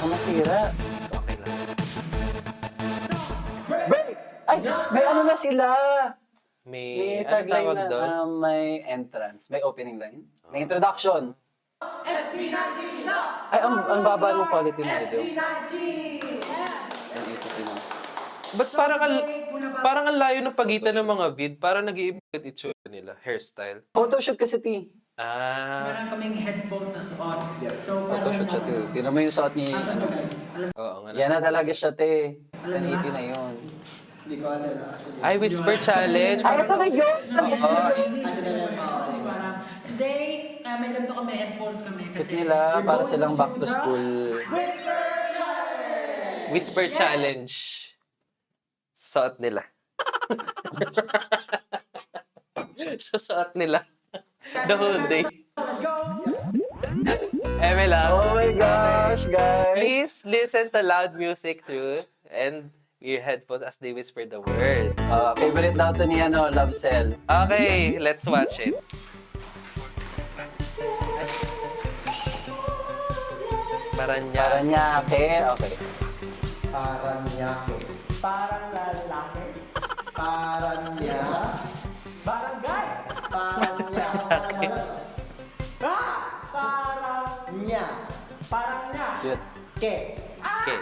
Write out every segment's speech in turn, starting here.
Walang masira. Okay lang. Break! Ay, may ano na sila. May, May ano tagline tawag na, doon? may entrance. May opening line. May introduction. Ay, ang baba ng quality ng video. Ang ito na. Ba't parang ang layo ng pagitan ng mga vid? Parang nag-iiba yung itsura nila. Hairstyle. Photoshoot kasi, T. Meron kaming headphones na suot. So, Photoshoot siya, T. Tignan mo yung suot ni, ano. Oo nga. Yan na talaga siya, T. 1080 na yun. Hindi ko alam actually. Ay, Whisper Challenge. Ay, ito na yun! Today, may ganito kami, headphones kami. Kit nila, para silang back to school. Whisper Challenge. Suot nila. Susuot nila. The whole day. Emela, Oh my gosh, guys! please listen to loud music through and your headphones as they whisper the words. Favorite daw to ni ano, Love Cell. Okay, let's watch it. Paranya. Paranaque. Okay. Paranaque. Parang lalaki. Paranya. Barangay. Paranya. Paranya. Paranya. Shit. Ke. Okay.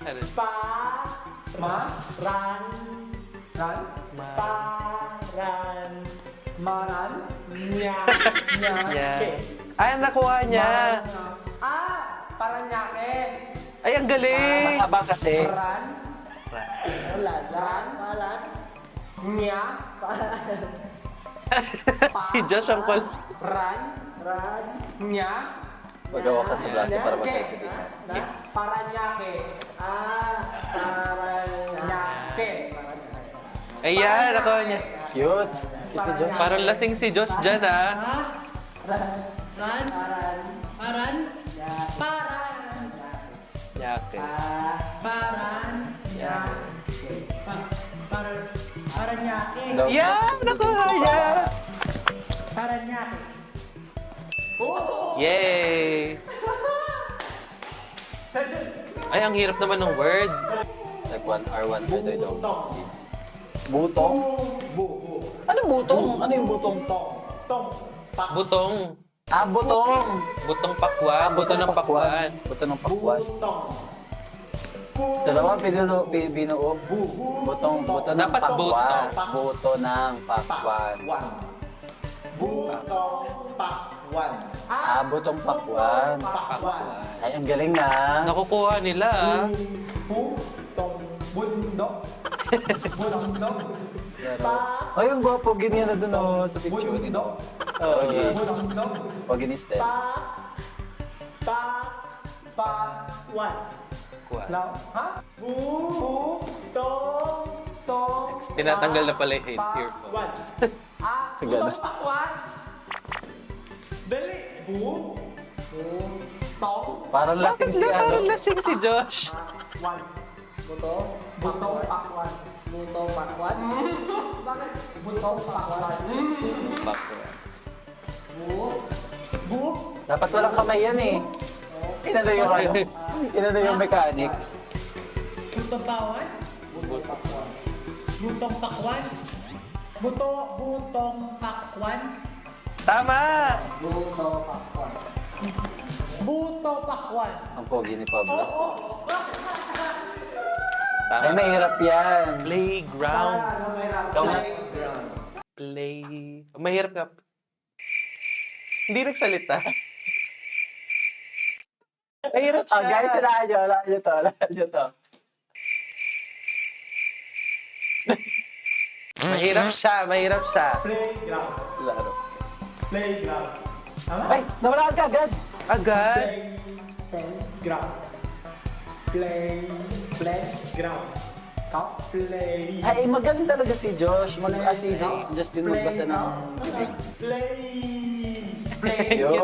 Ano? Ran. Paran. Maran. Nya. Nya. Ke. Ay, nakuha niya. Paranaque. Ay, ang galing. Mahaba kasi. Ran. Palan. Nya. Si Josh ang kul... Ran. Nya. Magawa ka sa braso para magkaintindihan. Paranaque. Paranaque. Ayan, nakuha niya. Cute. Cute ni Josh. Parang lasing si Josh dyan, ah. Yake. Paranaque. Daw. Yeah, nakuha niya. Paranaque. Yay! Ay, ang hirap naman ng word. It's like R1 today daw. Butong? Ano butong? Ano yung butong? Butong. Ah, butong! Butong pakwan. Buto ng pakwan. Buto ng pakwan. Dalawa, binuo. Buto ng Dapat pakwan. Buto ng pakwan. Ah, butong pakwan. Ay, ang galing na. Nakukuha nila, ah. Ay, ang gwapo. Ganyan na dun oh, sa picture nito. Okay. Pogi ni Steph. Pakwan. Kuha. Now, ha? Tong. Tinatanggal na pala yung earphones. Sagana. Butong pakwan. Dali. Tong. Parang lasing si Parang ano. lasing si Josh. Pakwan. Butong pakwan. Butong pakwan? Bakit? Butong pakwan. Pakwan. Dapat walang kamay yan eh. Inano yung ano? Inano yung mechanics? Butong pawan? Butong pakwan? Butong pakwan? Tama! Buto pakwan. Ang pogi ni Pablo. Tama. Ay, mahirap yan. Playground. Ikaw nga. Mahirap ka. Hindi nagsalita. Mahirap siya. Guys, unahan nyo to. Mahirap siya. Playground. Laro. Playground. Tama? Ay, nawalaan ka agad. Agad. Playground. Playground. Play. Ay, magaling talaga si Josh. Si Josh din magbasa ng bibig. Play. Yun.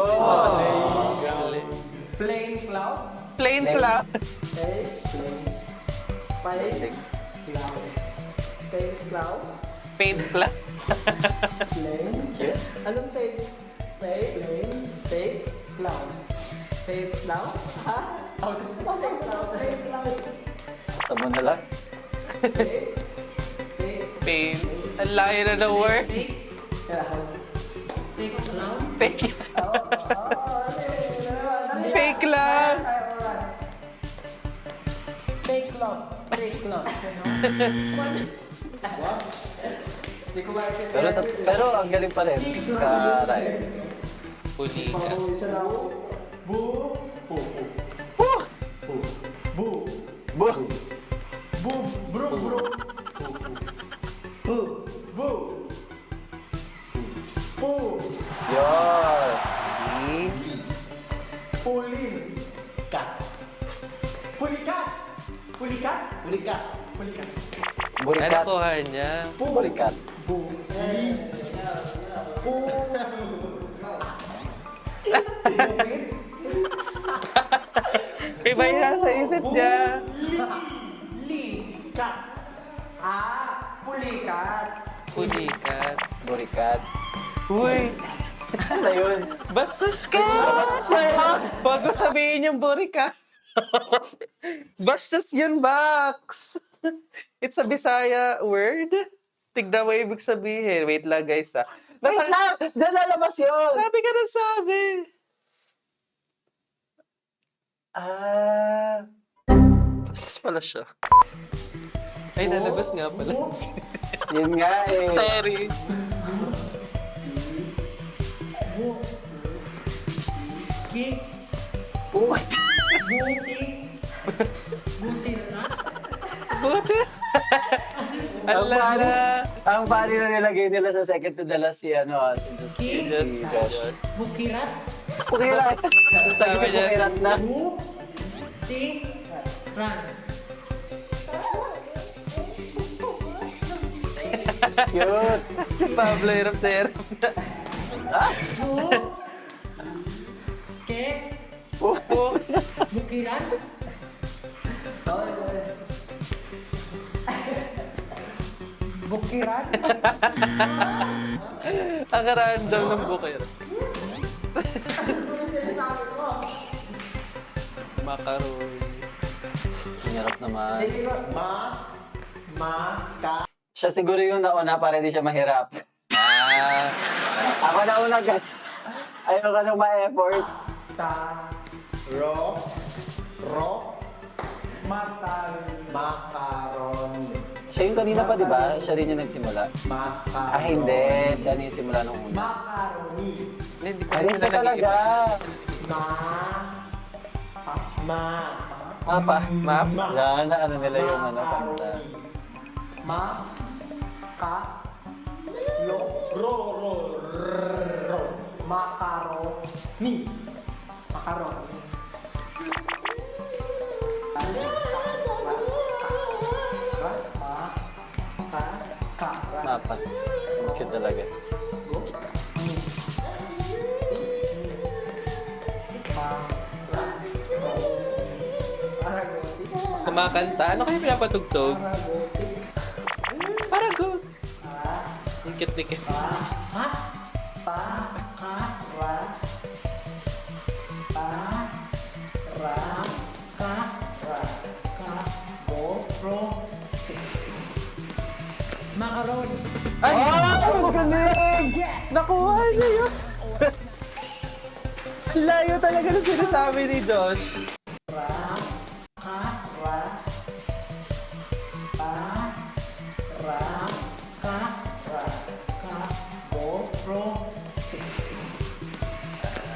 Plain cloud. Plain cloud. Lasing. Plain cloud. Paint cloud. Plain. Cute. Anong plain? Plain cloud. Fake cloud? Ha? Fake cloud. Fake cloud. Sa mo na lang. Fake. Pain. Ang layo na ng word. Fake clown. Fake. Fake lang. Fake clown. Fake clown. Pero ang galing pa rin. Karay. Huli ka. Yun. Pulikat. Pulikat. Pulikat. Pulikat. Pulikat. Ano Burikat. kuha niya? Burikat. Iba yun nasa isip niya. Likat. Pulikat. Pulikat. Burikat. Uy. Ano yun? Bastos ka! Bago sabihin yung burikat. Bastos yun, Bax! It's a Bisaya word. Tignan mo ibig sabihin. Wait lang, guys, ah. Wait lang! Diyan lalabas yun! Sabi ka na sabi. Bastos pala siya. Ay, nalabas nga pala. Yun nga eh. Sorry. Uy. Buti. Ala na. Ang funny na nilagay nila sa second to the last si si Justin. Si Josh. Bukirat. Pukirat. Sabi Sabi niya, niya. pukirat na. Run. Cute. Si Pablo hirap na hirap na. Ke. Pukirat. Bukirat. Bukirat. Ang random ng bukir. Macaroni. Ang hirap naman. Ka. Siya siguro yung nauna para hindi siya mahirap. Ah. Ako nauna, guys. Ayoko nang ma-effort. Ro. Macaroni. Siya yung kanina pa, di ba? Siya rin yung nagsimula. Macaroni. Hindi. Si ano yung simula nung una. Macaroni. Hindi ko Ay, na ito talaga. Mapa. Map. Yan, na ano nila yung kanta. Macaroni. Macaroni. Mapa. Ang cute talaga. Kumakanta. Ano kayo pinapatugtog? Paragot. Ang cute-cute. Macaron. Ay! Oh, galing! Nakuha niya yun! Ang layo talaga ng sinasabi ni Josh.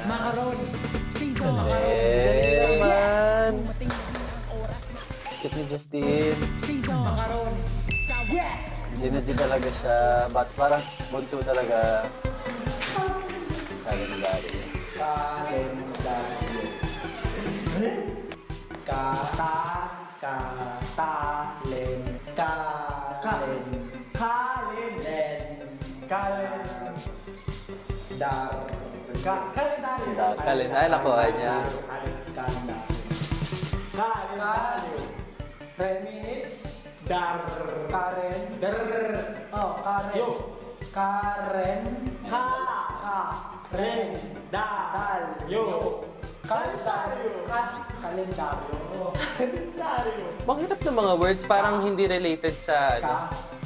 Macaron. Eh, Man! cute ni Justin. Macaron. Gina-G talaga siya. But parang bunso talaga. Kalendari. Kalendari. Ay, nakuha niya. Kalendaryo. 3 minutes. Karen. Oh, Karen. Yo. Karen. Karen. Dal. Yo. Bang hirap ng mga words, parang hindi related sa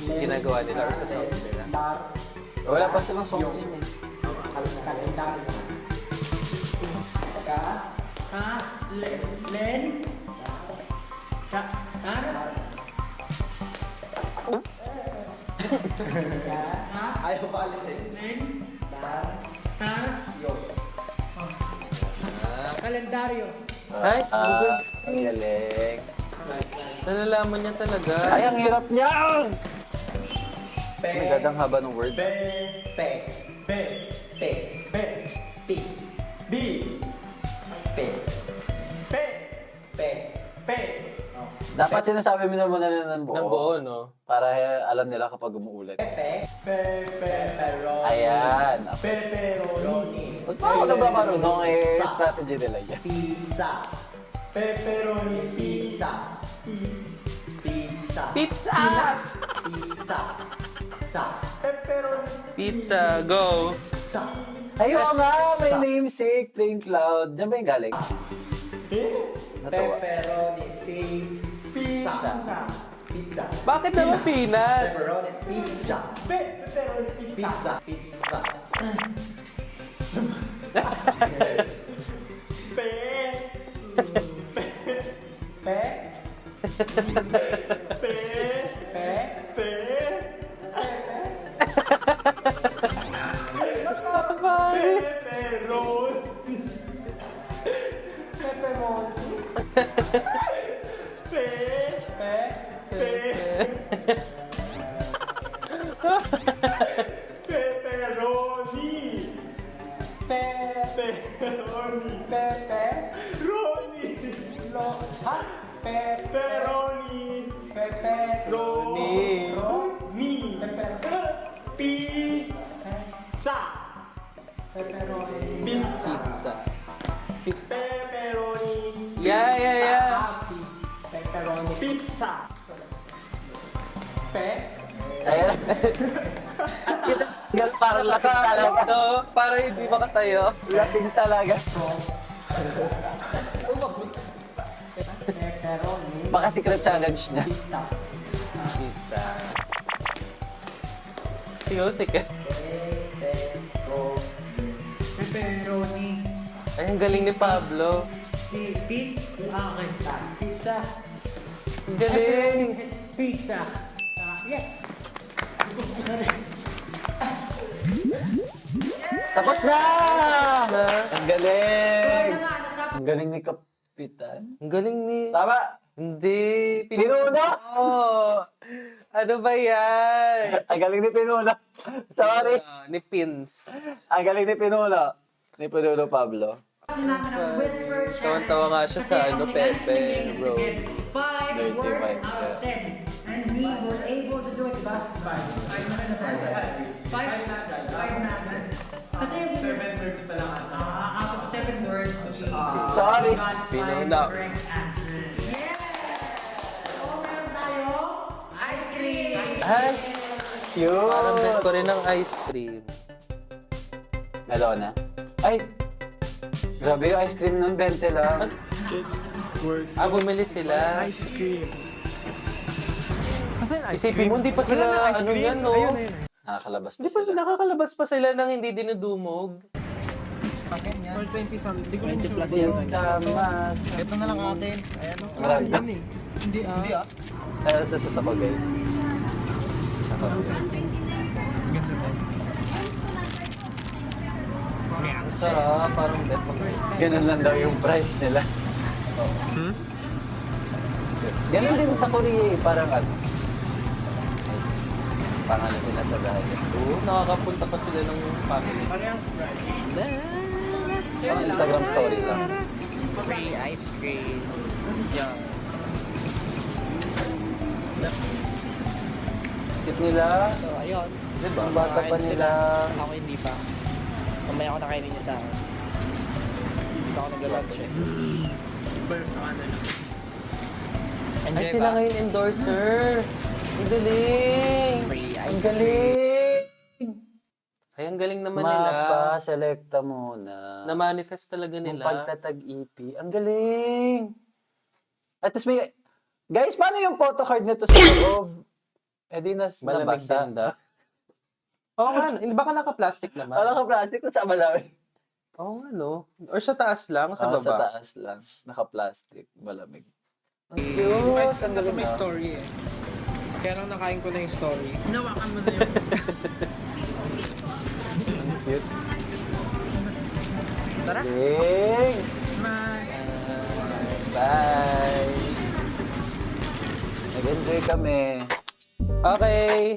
ginagawa nila or sa songs nila. Wala pa silang songs yun eh. Ayaw pa alisin. Kalendaryo. Ay, Ang galing. nalalaman niya talaga. Ay, ang hirap niya! May gadang haba ng word. Pe. Pi. Pe. Dapat sinasabi mo na muna ng buo. Ng buo, no? Para alam nila kapag umuulan. Pepperoni. Ayan. Pepperoni. Ba't pa ako na ba marunong eh? Strategy nila yan. Pizza. Pepperoni pizza. Pizza. Pizza! Pizza. Sa. Pepperoni Pizza, go! sa. Ayun nga, may namesake, Plain Cloud. Diyan ba yung galing? Natawa. Pepperoni pizza. Pizza. Bakit naman peanut? Pepperoni pizza. Pepperoni pizza. Pizza. Pizza. Pepperoni. Yeah. Pepperoni pizza. Ayan. Parang lasing talaga. No, para hindi makatayo. Lasing talaga. Baka secret challenge niya. Pizza. Tingnan mo si Ken. Pepperoni. Ay, ang galing ni Pablo. Pizza. Pizza. Ang galing! Pizza. Yes. Tapos na! Na, Ang galing! Ang galing ni Kapitan. ang galing ni... Tama! Hindi. Pinuno! Oh, ano ba yan? Ang galing ni Pinuno. Sorry. Ni Pins. Ang galing ni Pinuno. Ni Pinuno Pablo. Tawan-tawa nga siya sa Pepe, bro. 5 Dirty words vibe, out of yeah. 10. And we were able to do it, diba? 5 na tayo. 5 na agad. Kasi 7 words pa lang. Out of 7 words, we Sorry. got 5 Pinuno. correct answers. Yeah! So, meron tayo, ice cream! Ay, parang bet Cute! ko rin ng ice cream. Melona. Ay! Grabe yung ice cream nun, 20 lang. Ah, bumili sila. Ice cream. Isipin mo, hindi pa sila, ano yan, no? Nakakalabas pa Hindi pa sila. nakakalabas pa sila nang hindi dinudumog. Or 20 something. Hindi ko rin sure. Damas. Ito na lang atin. Ayan. Random. Hindi ah. Ayaw sa sasa ko, guys. Ang sarap, parang bet mo guys. Ganun lang daw yung price nila. Ganun din sa Korea, parang ano. Pangano sila sa dahil. Oo, nakakapunta pa sila ng family. Ang Instagram story lang. Free ice cream. Yan. Cute nila. So, ayun. Diba? Ang bata pa Kumakain nila. sila. Ako hindi pa. Mamaya ako nakainin niya sa akin. Dito ako nagla-lunch eh. Enjoy Ay, sila ba? ngayon endorser. Ang galing. Free Ang ice galing! Ay, Ay, ang galing naman nila. Mapa-selecta muna. Na-manifest talaga Yung nila. pagtatag-EP. Ang galing! At least may... Guys, paano yung photocard nito sa loob? Eh di Malamig nabasa. ganda. Oo nga, hindi baka naka-plastic naman. Wala ka plastic kung sa malamig. Oo nga, no? Or sa taas lang, sa baba. Sa taas lang. Naka-plastic. Malamig. Ang cute! Ang galing may na. story eh. Kaya lang nakain ko na yung story. Hinawakan mo na yun. Ang cute. Tara. Galing! Bye! Nag-enjoy kami. Okay.